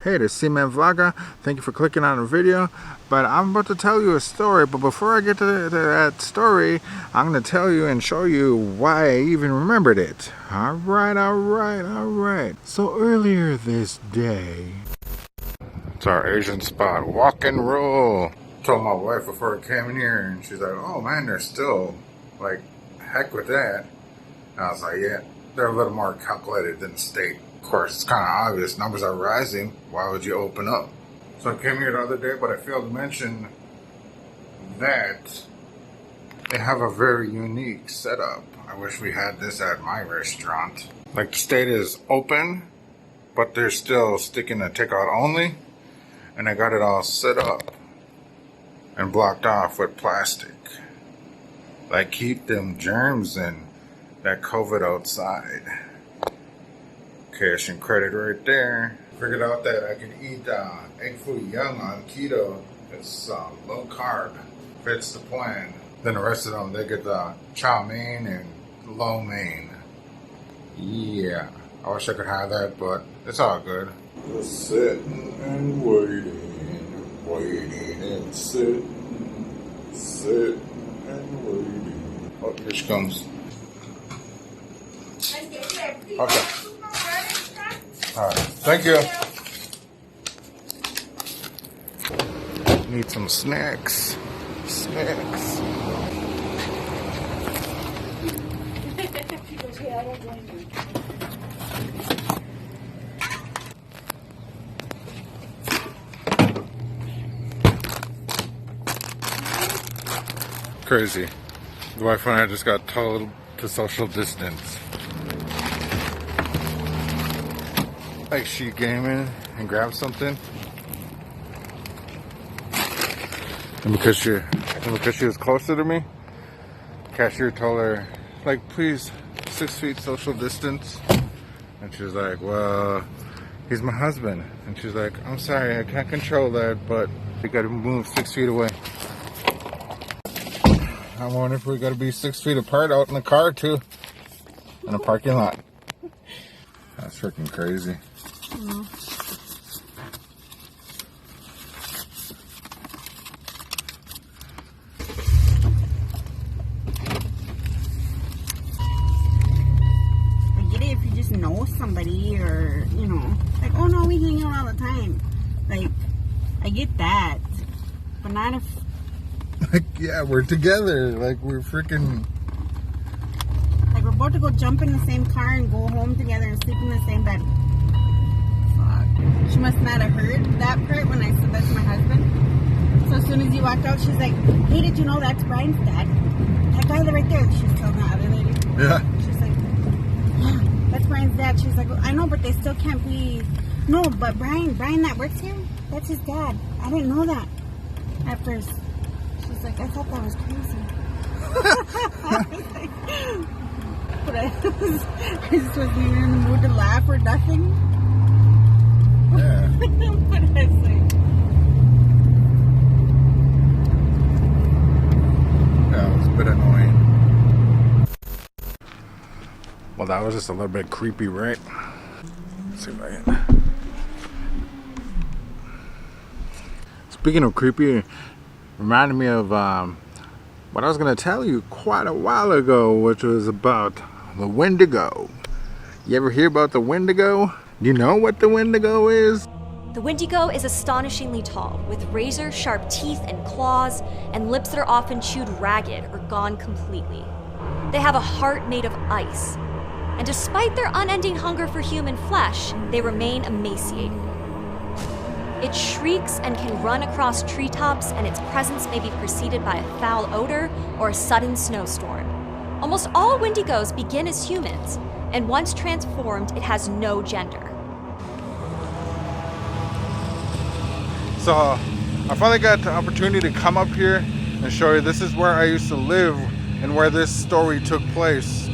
Hey, this is CmanVlogga. Thank you for clicking on the video. But I'm about to tell you a story. But before I get to that story, I'm going to tell you and show you why I even remembered it. Alright. So earlier this day, it's our Asian spot. Walk and roll. Told my wife before I came in here, and she's like, oh man, they're still, like, heck with that. And I was like, yeah, they're a little more calculated than the state. Of course, it's kind of obvious. Numbers are rising. Why would you open up? So I came here the other day, but I failed to mention that they have a very unique setup. I wish we had this at my restaurant. Like, the state is open, but they're still sticking to takeout only. And they got it all set up and blocked off with plastic. Like, keep them germs and that COVID outside. Cash and credit right there. Figured out that I can eat egg foo young on keto. It's low carb. Fits the plan. Then the rest of them, they get the chow mein and lo mein. Yeah, I wish I could have that, but it's all good. Just sitting and waiting and sitting and waiting. Oh, here she comes. Okay. Alright, thank you. Need some snacks. Crazy. The wife and I just got told to social distance. Like, she came in and grabbed something, and because she was closer to me, cashier told her, like, please 6 feet social distance. And she was like, well, he's my husband. And she's like, I'm sorry, I can't control that, but we gotta move 6 feet away. I wonder if we gotta be 6 feet apart out in the car too, in a parking lot. That's freaking crazy. Mm. I get it if you just know somebody, or, you know, like, oh no, we hang out all the time. Like, I get that, but not if... Like, yeah, we're together. Like, we're freaking... Like, we're about to go jump in the same car and go home together and sleep in the same bed. She must not have heard that part when I said that to my husband. So as soon as he walked out, she's like, hey, did you know that's Brian's dad? That guy right there. She's telling the other lady. Yeah. She's like, yeah, that's Brian's dad. She's like, well, I know, but they still can't be... No, but Brian that works here, that's his dad. I didn't know that at first. She's like, I thought that was crazy. I was like, but I just wasn't even in the mood to laugh or nothing. Yeah. What did I say? Yeah, it was a bit annoying. Well, that was just a little bit creepy, right? Let's see if I can. Speaking of creepy, it reminded me of what I was going to tell you quite a while ago, which was about the Windigo. You ever hear about the Windigo? Do you know what the Windigo is? The Windigo is astonishingly tall, with razor-sharp teeth and claws, and lips that are often chewed ragged or gone completely. They have a heart made of ice, and despite their unending hunger for human flesh, they remain emaciated. It shrieks and can run across treetops, and its presence may be preceded by a foul odor or a sudden snowstorm. Almost all Windigos begin as humans, and once transformed, it has no gender. So I finally got the opportunity to come up here and show you this is where I used to live and where this story took place.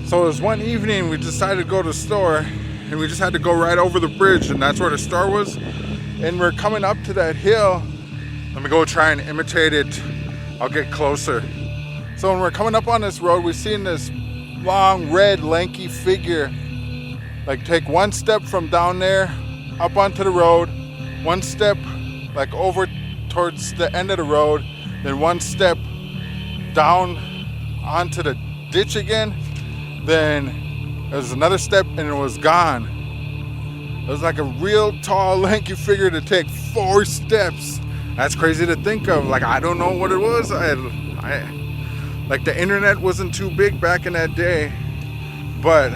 So it was one evening we decided to go to the store, and we just had to go right over the bridge, and that's where the store was. And we're coming up to that hill. Let me go try and imitate it. I'll get closer. So when we're coming up on this road, we've seen this long, red, lanky figure. Like, take one step from down there up onto the road, one step like over towards the end of the road, then one step down onto the ditch again, then there was another step and it was gone. It was like a real tall, lanky figure to take 4 steps. That's crazy to think of. Like, I don't know what it was. Like, the internet wasn't too big back in that day, but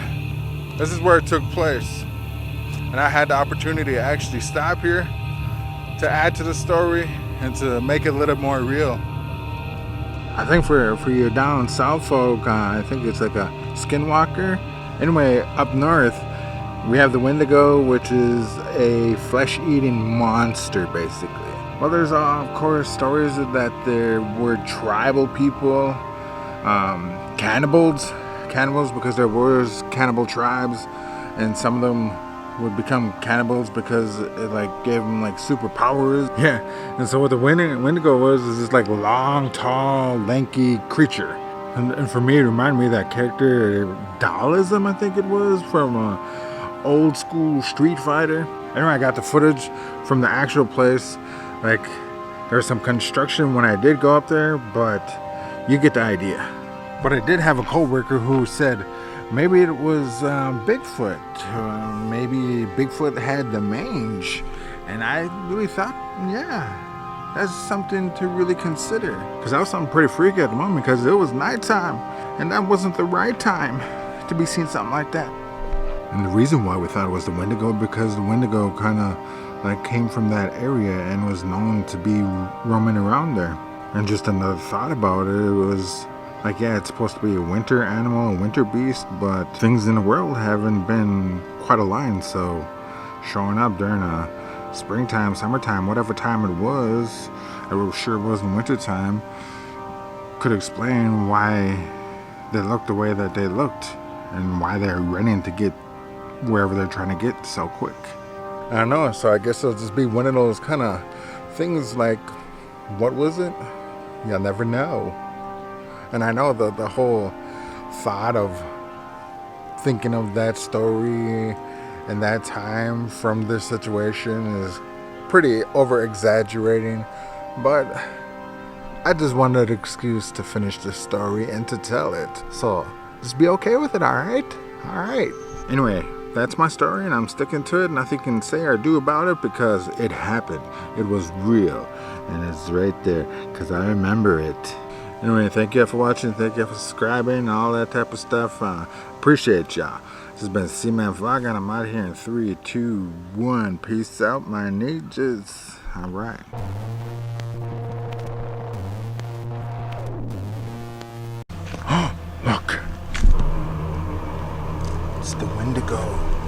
this is where it took place. And I had the opportunity to actually stop here to add to the story and to make it a little more real. I think for you down south folk, I think it's like a skinwalker. Anyway, up north, we have the Windigo, which is a flesh-eating monster, basically. Well, there's of course stories that there were tribal people, cannibals because there was cannibal tribes, and some of them would become cannibals because it like gave them like superpowers. Yeah, and so what the Windigo was is this like long, tall, lanky creature. And for me, it reminded me of that character, Dualism, I think it was, from old school Street Fighter. Anyway, I got the footage from the actual place. Like, there was some construction when I did go up there, but you get the idea. But I did have a coworker who said maybe it was Bigfoot. Maybe Bigfoot had the mange. And I really thought, yeah, that's something to really consider. Because I was something pretty freaky at the moment because it was nighttime. And that wasn't the right time to be seeing something like that. And the reason why we thought it was the Windigo, because the Windigo kind of like came from that area and was known to be roaming around there. And just another thought about it, it was like, yeah, it's supposed to be a winter animal, a winter beast, but things in the world haven't been quite aligned. So showing up during a springtime, summertime, whatever time it was, I sure it wasn't winter time, could explain why they looked the way that they looked and why they're running to get wherever they're trying to get so quick. I don't know, so I guess it'll just be one of those kind of things like, what was it? You'll never know. And I know the whole thought of thinking of that story and that time from this situation is pretty over-exaggerating, but I just wanted an excuse to finish the story and to tell it. So just be okay with it, alright? Alright. Anyway, that's my story and I'm sticking to it. Nothing you can say or do about it because it happened. It was real and it's right there because I remember it. Anyway, thank you for watching. Thank you for subscribing, all that type of stuff. Appreciate y'all. This has been CmanVlogga and I'm out here in 3, 2, 1. Peace out, my ninjas. Alright. Look. It's the Windigo.